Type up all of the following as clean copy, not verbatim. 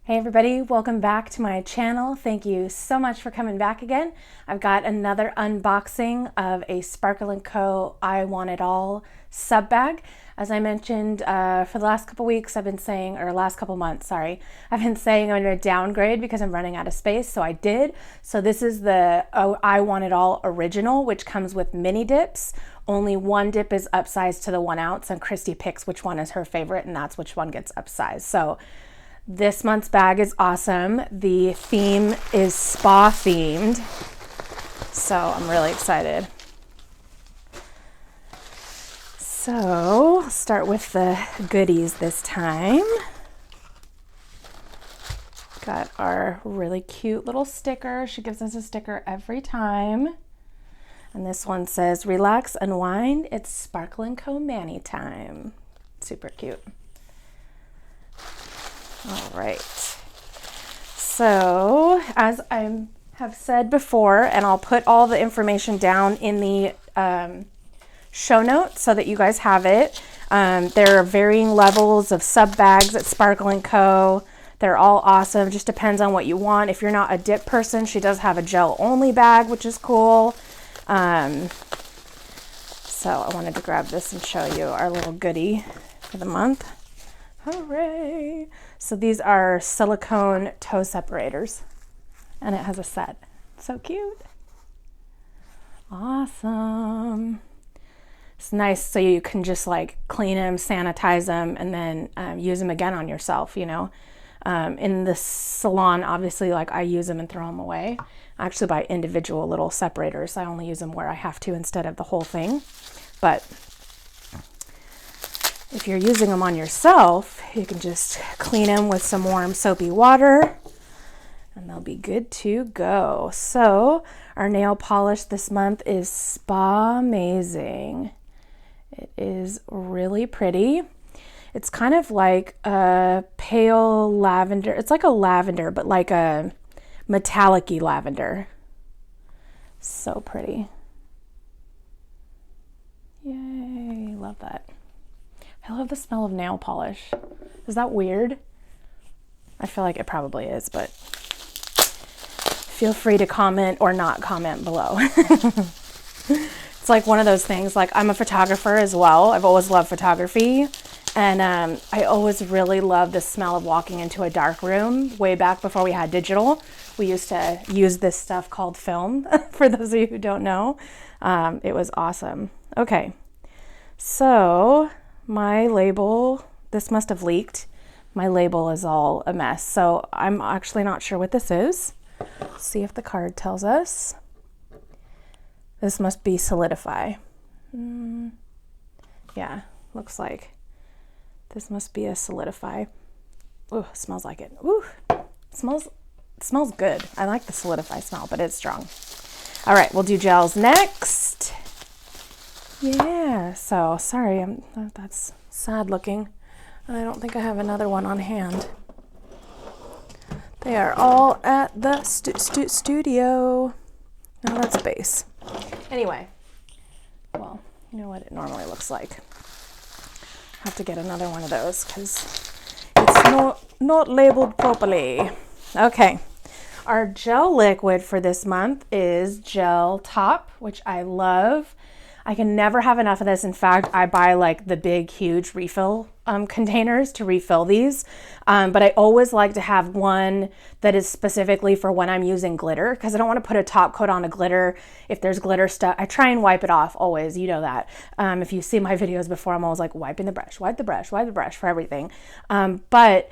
Hey everybody, welcome back to my channel. Thank you so much for coming back again. I've got another unboxing of a Sparkler Co. I Want It All sub bag. As I mentioned for the last couple weeks, I've been saying, or last couple months, sorry, I've been saying I'm going to downgrade because I'm running out of space, so I did. So this is the I Want It All original, which comes with mini dips. Only one dip is upsized to the 1 ounce, and Christy picks which one is her favorite, and that's which one gets upsized. So this month's bag is awesome. The theme is spa themed, so I'm really excited. So I'll start with the goodies this time. Got our really cute little sticker. She gives us a sticker every time. And this one says, "Relax, unwind, it's Sparkler Co. Mani time." Super cute. All right, so as I have said before, and I'll put all the information down in the show notes so that you guys have it. There are varying levels of sub bags at Sparkler Co. They're all awesome, just depends on what you want. If you're not a dip person, she does have a gel only bag, which is cool. So I wanted to grab this and show you our little goodie for the month. Hooray! So these are silicone toe separators, and it has a set. So cute. Awesome. It's nice so you can just like clean them, sanitize them, and then use them again on yourself, you know. In the salon, obviously, like I use them and throw them away. I actually buy individual little separators. I only use them where I have to instead of the whole thing. But if you're using them on yourself, you can just clean them with some warm soapy water and they'll be good to go. So our nail polish this month is Spa Amazing. It is really pretty. It's kind of like a pale lavender. It's like a lavender, but like a metallic-y lavender. So pretty. Yay, love that. I love the smell of nail polish. Is that weird? I feel like it probably is, but feel free to comment or not comment below. It's like one of those things, like I'm a photographer as well. I've always loved photography. And I always really love the smell of walking into a dark room. Way back before we had digital, we used to use this stuff called film, for those of you who don't know. It was awesome. Okay, so my label, this must have leaked. My label is all a mess, so I'm actually not sure what this is. Let's see if the card tells us. This must be Solidify. Yeah, looks like this must be a Solidify. Ooh, smells like it. Ooh, it smells good. I like the Solidify smell, but it's strong. All right, we'll do gels next. Yeah, so sorry, that's sad looking. I don't think I have another one on hand. They are all at the studio. No, that's base. Anyway, well, you know what it normally looks like. I have to get another one of those because it's not labeled properly. Okay, our gel liquid for this month is Gel Top, which I love. I can never have enough of this. In fact, I buy like the big, huge refill containers to refill these. But I always like to have one that is specifically for when I'm using glitter, because I don't want to put a top coat on a glitter. If there's glitter stuff, I try and wipe it off always. You know that. If you see my videos before, I'm always like wiping the brush, wipe the brush, wipe the brush for everything. But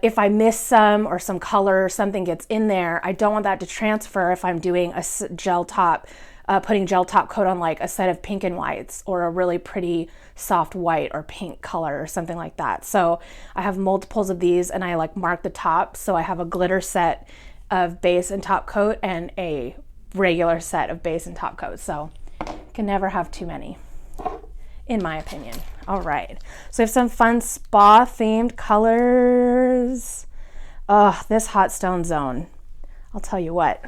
if I miss some or some color or something gets in there, I don't want that to transfer if I'm doing a gel top. Putting gel top coat on like a set of pink and whites or a really pretty soft white or pink color or something like that. So I have multiples of these and I like mark the top. So I have a glitter set of base and top coat and a regular set of base and top coat. So can never have too many, in my opinion. All right, so we have some fun spa themed colors. Oh, this Hot Stone Zone. I'll tell you what.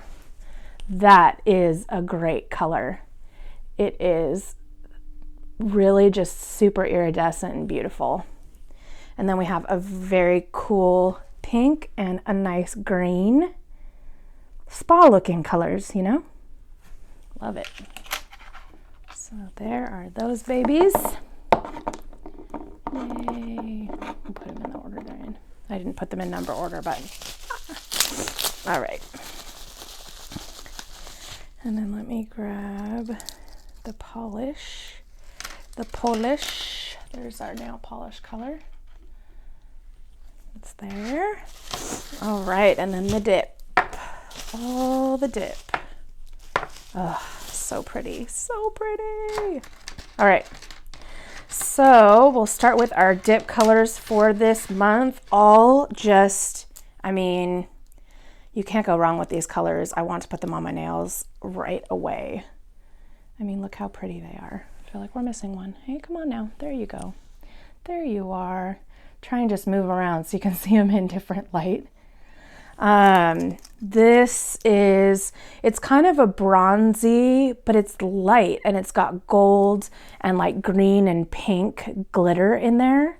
That is a great color. It is really just super iridescent and beautiful. And then we have a very cool pink and a nice green. Spa looking colors, you know? Love it. So there are those babies. Yay. I'll put them in the order they're in. I didn't put them in number order, but all right. And then let me grab the polish. The polish. There's our nail polish color. It's there. All right, and then the dip. Oh, the dip. Oh, so pretty, so pretty. All right. So we'll start with our dip colors for this month. All just, I mean, you can't go wrong with these colors. I want to put them on my nails right away. I mean, look how pretty they are. I feel like we're missing one. Hey, come on now. There you go. There you are. Try and just move around so you can see them in different light. This is, it's kind of a bronzy, but it's light and it's got gold and like green and pink glitter in there.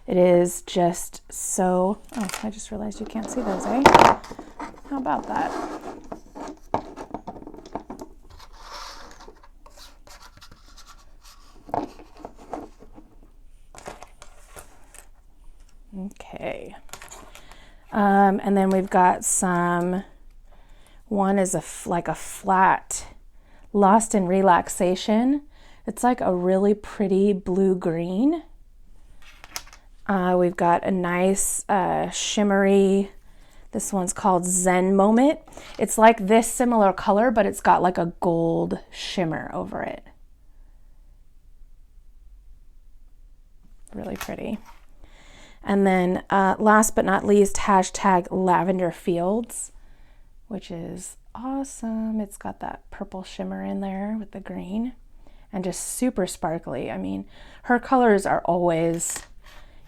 It is just so, oh, I just realized you can't see those, eh? How about that? Okay. And then we've got some, one is like a flat Lost in Relaxation. It's like a really pretty blue-green. We've got a nice shimmery, this one's called Zen Moment. It's like this similar color, but it's got like a gold shimmer over it. Really pretty. And then last but not least, hashtag Lavender Fields, which is awesome. It's got that purple shimmer in there with the green and just super sparkly. I mean, her colors are always,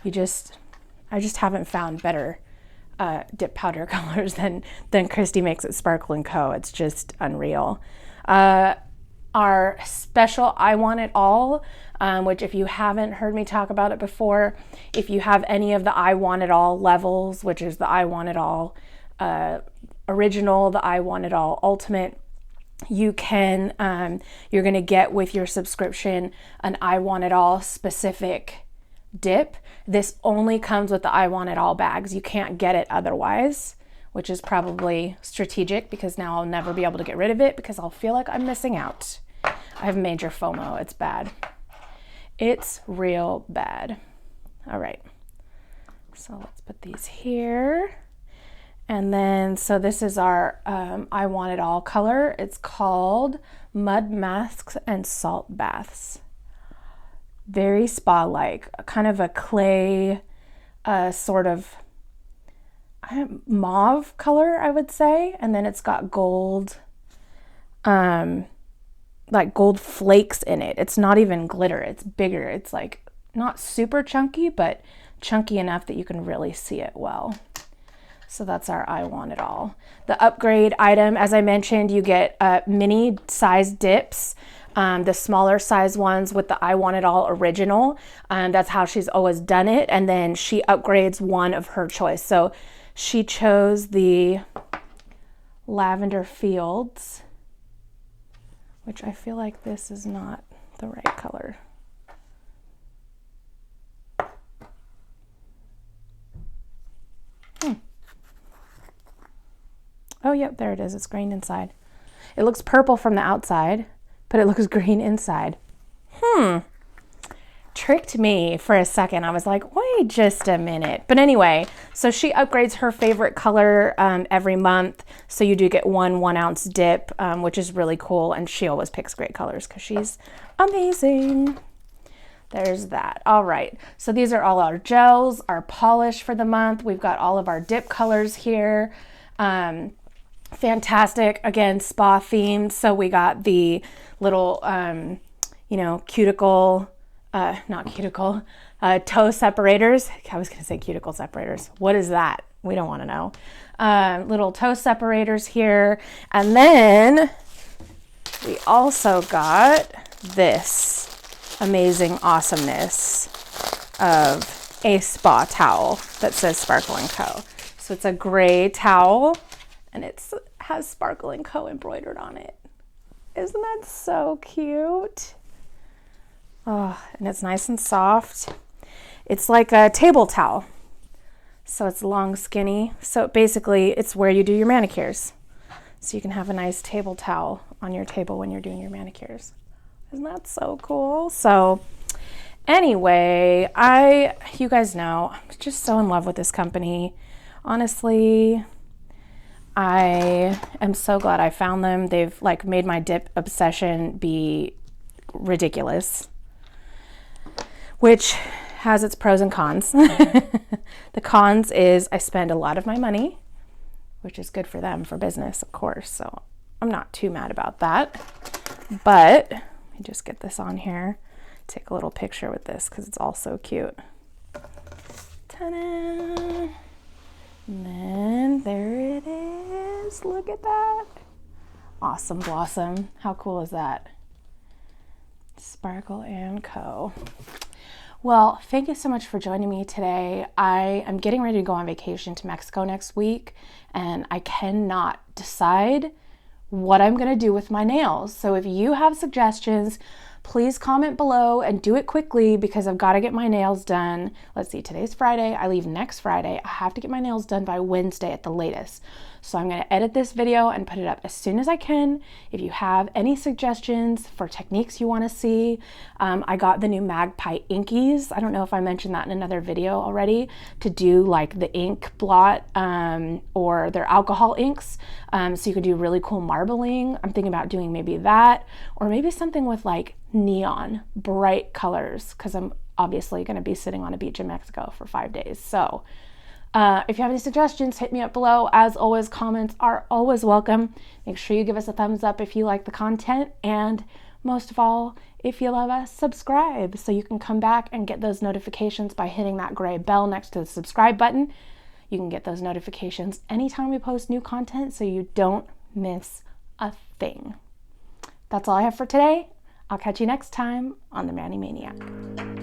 I just haven't found better dip powder colors than Christy Makes It Sparkle & Co. It's just unreal. Our special I Want It All, which if you haven't heard me talk about it before, if you have any of the I Want It All levels, which is the I Want It All original, the I Want It All ultimate, you can, you're gonna get with your subscription an I Want It All specific dip. This only comes with the I Want It All bags. You can't get it otherwise, which is probably strategic because now I'll never be able to get rid of it because I'll feel like I'm missing out. I have major FOMO. It's bad. It's real bad. All right. So let's put these here. And then, so this is our I Want It All color. It's called Mud Masks and Salt Baths. Very spa-like, kind of a clay sort of mauve color, I would say. And then it's got gold, like gold flakes in it. It's not even glitter, it's bigger. It's like not super chunky, but chunky enough that you can really see it well. So that's our I Want It All. The upgrade item, as I mentioned, you get mini size dips, the smaller size ones with the I Want It All original. That's how she's always done it. And then she upgrades one of her choice. So she chose the Lavender Fields, which I feel like this is not the right color. Oh, yep, there it is. It's green inside. It looks purple from the outside, but it looks green inside. Tricked me for a second. I was like, wait just a minute. But anyway, so she upgrades her favorite color every month. So you do get one 1 ounce dip, which is really cool. And she always picks great colors because she's amazing. There's that. All right. So these are all our gels, our polish for the month. We've got all of our dip colors here. Fantastic. Again, spa themed. So we got the little, you know, cuticle, not cuticle, toe separators. I was going to say cuticle separators. What is that? We don't want to know. Little toe separators here. And then we also got this amazing awesomeness of a spa towel that says Sparkle & Co. So it's a gray towel, and it has Sparkle & Co. embroidered on it. Isn't that so cute? Oh, and it's nice and soft. It's like a table towel. So it's long, skinny. So basically, it's where you do your manicures. So you can have a nice table towel on your table when you're doing your manicures. Isn't that so cool? So anyway, you guys know, I'm just so in love with this company. Honestly, I am so glad I found them. They've like made my dip obsession be ridiculous, which has its pros and cons. The cons is I spend a lot of my money, which is good for them for business, of course. So I'm not too mad about that. But let me just get this on here. Take a little picture with this because it's all so cute. Ta-da! And then there it is. Look at that. Awesome Blossom. How cool is that? Sparkle & Co. Well, thank you so much for joining me today. I am getting ready to go on vacation to Mexico next week, and I cannot decide what I'm going to do with my nails. So if you have suggestions, please comment below and do it quickly because I've got to get my nails done. Let's see, today's Friday. I leave next Friday. I have to get my nails done by Wednesday at the latest. So I'm going to edit this video and put it up as soon as I can. If you have any suggestions for techniques you want to see, I got the new Magpie Inkies. I don't know if I mentioned that in another video already, to do like the ink blot or their alcohol inks. So you could do really cool marbling. I'm thinking about doing maybe that, or maybe something with like neon bright colors, because I'm obviously going to be sitting on a beach in Mexico for 5 days. So if you have any suggestions, hit me up below. As always, comments are always welcome. Make sure you give us a thumbs up if you like the content, and most of all, if you love us, subscribe so you can come back and get those notifications by hitting that gray bell next to the subscribe button. You can get those notifications anytime we post new content so you don't miss a thing. That's all I have for today. I'll catch you next time on the Maniac.